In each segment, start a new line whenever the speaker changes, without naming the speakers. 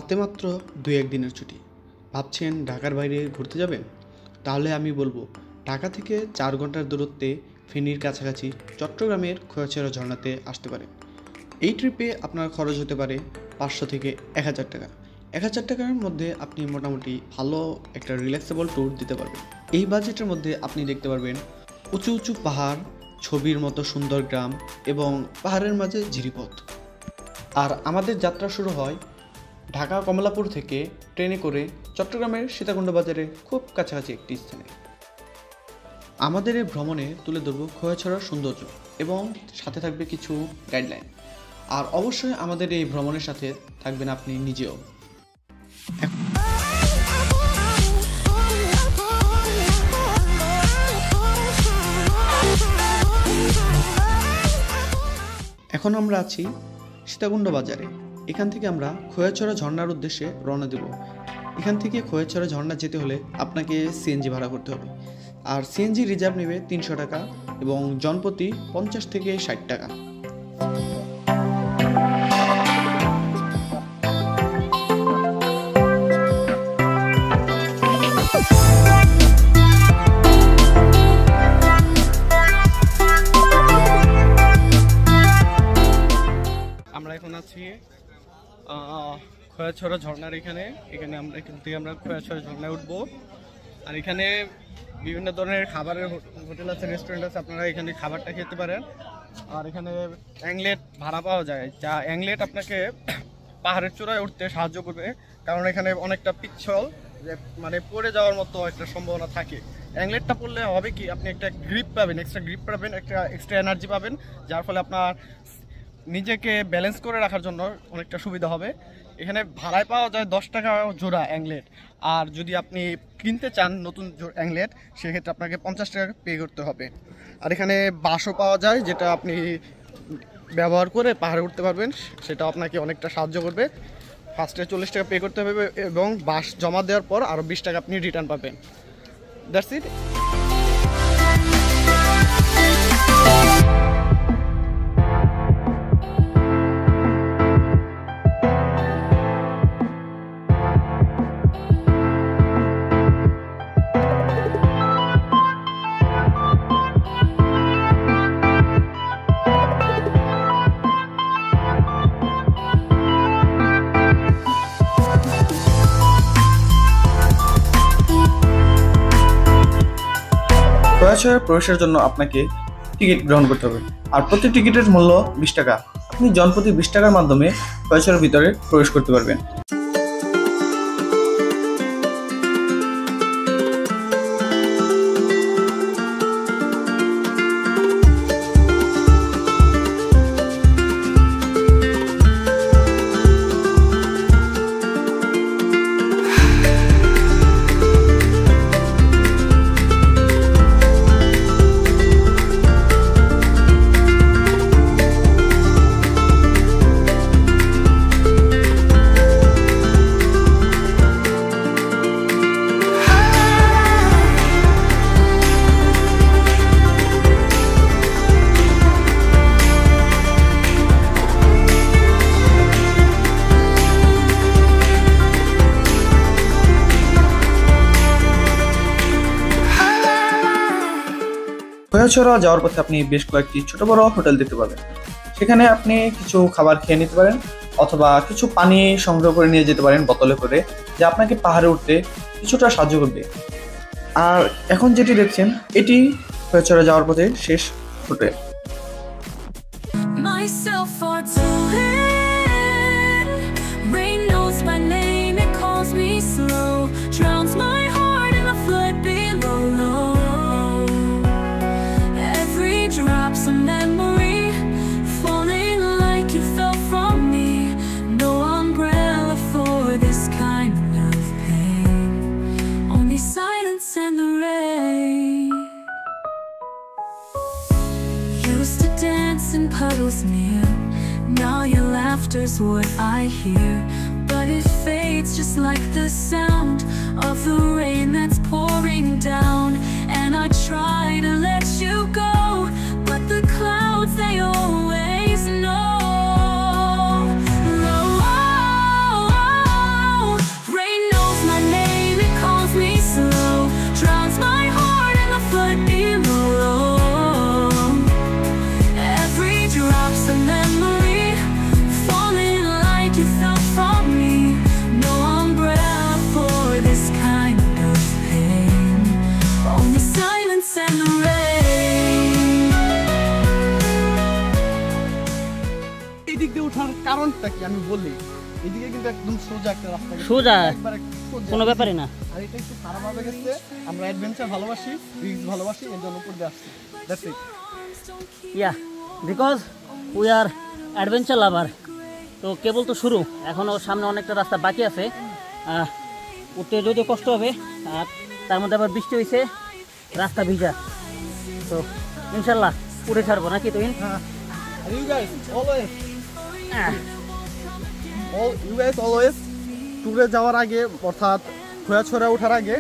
হাতে মাত্র 2-1 দিনের ছুটি। ভাবছেন ঢাকার বাইরে ঘুরতে যাবেন? তাহলে আমি বলবো ঢাকা থেকে 4 ঘন্টার দূরত্বে ফেনীর কাছাকাছি চট্টগ্রামের খোয়াছড়া ঝর্ণাতে আসতে পারেন। এই ট্রিপে আপনার খরচ হতে পারে 500 থেকে 1000 টাকা। 1000 টাকার মধ্যে আপনি মোটামুটি ভালো একটা রিল্যাক্সেবল ট্যুর দিতে পারবেন। এই বাজেটের মধ্যে আপনি দেখতে পারবেন উঁচু উঁচু পাহাড়, ছবির মতো সুন্দর গ্রাম এবং পাহাড়ের মাঝে ঝিরিপথ। আর আমাদের যাত্রা শুরু হয় ঢাকা কমলাপুর থেকে ট্রেনে করে চট্টগ্রামের সীতাকুণ্ড বাজারে খুব কাছাকাছি একটি স্থানে। আমাদের এই ভ্রমণে তুলে ধরব খোয়াছড়ার সৌন্দর্য এবং সাথে থাকবে কিছু গাইডলাইন। আর অবশ্যই আমাদের এই ভ্রমণের সাথে থাকবেন আপনি নিজেও। এখন আমরা আছি সীতাকুণ্ড বাজারে। এখান থেকে আমরা খোয়াছড়া ঝর্ণার উদ্দেশ্যে রওনা দেব। এখান থেকে খোয়াছড়া ঝর্ণা যেতে হলে আপনাকে সিএনজি ভাড়া করতে হবে। আর সিএনজি রিজার্ভ নেবে 300 টাকা এবং জনপ্রতি 50 থেকে 60 টাকা। আমরা এখন আছি খোয়াছড়া ঝর্ণার এখানে আমরা এখান থেকে খোয়াছড়া ঝর্ণায় উঠবো। আর এখানে বিভিন্ন ধরনের খাবারের হোটেল আছে, রেস্টুরেন্ট আছে, আপনারা এখানে খাবারটা খেতে পারেন। আর এখানে অ্যাংলেট ভাড়া পাওয়া যায়, যা অ্যাংলেট আপনাকে পাহাড়ের চূড়ায় উঠতে সাহায্য করবে, কারণ এখানে অনেকটা পিচ্ছল, যে মানে পড়ে যাওয়ার মতো একটা সম্ভাবনা থাকে। অ্যাংলেটটা পড়লে হবে কি, আপনি একটা গ্রিপ পাবেন, এক্সট্রা গ্রিপ পাবেন, একটা এক্সট্রা এনার্জি পাবেন, যার ফলে আপনার নিজেকে ব্যালেন্স করে রাখার জন্য অনেকটা সুবিধা হবে। এখানে ভাড়ায় পাওয়া যায় 10 টাকা জোড়া অ্যাংলেট। আর যদি আপনি কিনতে চান নতুন অ্যাংলেট, সেক্ষেত্রে আপনাকে 50 টাকা পে করতে হবে। আর এখানে বাঁশও পাওয়া যায়, যেটা আপনি ব্যবহার করে পাহাড়ে উঠতে পারবেন, সেটা আপনাকে অনেকটা সাহায্য করবে। ফার্স্টে 40 টাকা পে করতে হবে এবং বাঁশ জমা দেওয়ার পর আরও 20 টাকা আপনি রিটার্ন পাবেন। That's it. খোয়াছড়ায় প্রবেশের জন্য আপনাকে টিকিট গ্রহণ করতে হবে। আর প্রতি টিকিটের মূল্য 20 টাকা। আপনি জনপ্রতি 20 টাকার মাধ্যমে খোয়াছড়ার ভিতরে প্রবেশ করতে পারবেন। খোয়াছড়া যাওয়ার পথে আপনি বেশ কয়েকটি ছোট বড় হোটেল দেখতে পাবেন। সেখানে আপনি কিছু খাবার খেয়ে নিতে পারেন অথবা কিছু পানি সংগ্রহ করে নিয়ে যেতে পারেন বোতলে করে, যা আপনাকে পাহাড়ে উঠতে কিছুটা সাহায্য করবে। আর এখন যেটি দেখছেন, এটি খোয়াছড়া যাওয়ার পথে শেষ hotel.
Puddles near, now your laughter's what I hear, but it fades just like the sound of the rain that's pouring down. And I try to let you go, but the clouds, they always know. Oh, oh, oh,
এই দিক দিয়ে ওঠার কারণটা কি আমি বলি, এদিকে কিন্তু একদম সোজা একটা রাস্তা গেছে,
সোজা
একবার সোজা
কোনো ব্যাপারই না।
আর এটা একটু খারাপভাবে গেছে। আমরা অ্যাডভেঞ্চার ভালোবাসি, রিস্ক ভালোবাসি, এর জন্য উপর দিয়ে আসছি। That's it.
Yeah because we are adventure lover. তো কেবল তো শুরু, এখনও সামনে অনেকটা রাস্তা বাকি আছে। উঠতে যদিও কষ্ট হবে, আর তার মধ্যে আবার বৃষ্টি হয়েছে, রাস্তা ভিজা। তো ইনশাল্লাহ উঠে ছাড়বো নাকি তুই?
আর ইউ গাইস অলওয়েজ ট্যুরে যাওয়ার আগে অর্থাৎ খোয়াছড়া ওঠার আগে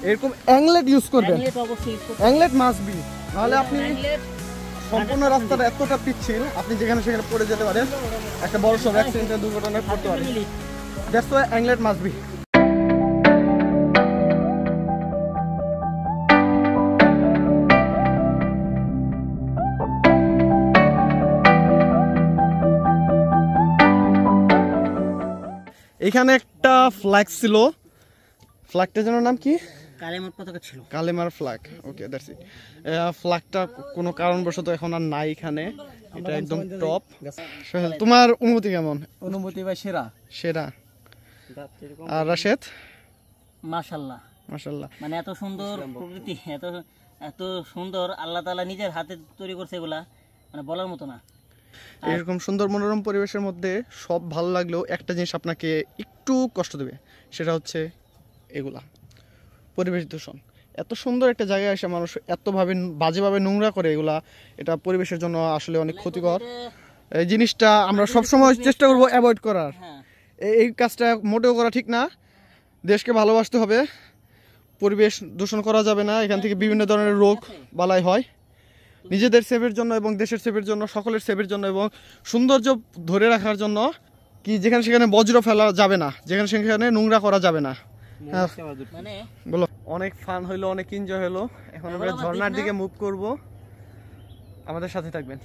এরকম অ্যাংলেট ইউজ করবেন। অ্যাংলেট মাস্ট বি, নাহলে আপনি সম্পূর্ণ রাস্তাটা এতটা পিচ্ছিল, আপনি যেখানে সেখানে পড়ে যেতে পারেন, একটা বড় সড় অ্যাক্সিডেন্টের দুর্ঘটনায় পড়তে পারেন। That's why anklet must be. এখানে একটা ফ্ল্যাগ ছিল, ফ্ল্যাগটার জন্য নাম কি?
কালেমার পতাকা ছিল।
কালেমার ফ্ল্যাগ, ওকে দ্যাটস ইট। ফ্ল্যাগটা কোনো কারণবশত এখন আর নাই এখানে, এটা একদম টপ। সোহেল, তোমার অনুভূতি কেমন?
অনুমতি ভাই সেরা।
সেরা। আর রাশেদ?
মাশাআল্লাহ
মাশাআল্লাহ।
মানে এত সুন্দর প্রকৃতি, এত এত সুন্দর, আল্লাহ তাআলা নিজের হাতে তৈরি করছে এগুলা, মানে বলার মতো না।
এরকম সুন্দর মনোরম পরিবেশের মধ্যে সব ভালো লাগলেও একটা জিনিস আপনাকে একটু কষ্ট দেবে, সেটা হচ্ছে এগুলা পরিবেশ দূষণ। এত সুন্দর একটা জায়গায় এসে মানুষ এতভাবে বাজেভাবে নোংরা করে, এগুলা এটা পরিবেশের জন্য আসলে অনেক ক্ষতিকর। এই জিনিসটা আমরা সবসময় চেষ্টা করবো অ্যাভয়েড করার।
হ্যাঁ,
এই কাজটা মোটেও করা ঠিক না। দেশকে ভালোবাসতে হবে, পরিবেশ দূষণ করা যাবে না, এখান থেকে বিভিন্ন ধরনের রোগ বালাই হয়। নিজেদের সেভের জন্য এবং দেশের সেভের জন্য, সকলের সেভের জন্য এবং সৌন্দর্য ধরে রাখার জন্য কি যেখানে সেখানে বজ্র ফেলা যাবে না, যেখানে সেখানে নোংরা করা যাবে না। হ্যাঁ
মানে
বলো। অনেক ফান হইলো, অনেক এনজয় হলো। এখন আমরা ঝর্ণার দিকে মুভ করব, আমাদের সাথে থাকবেন।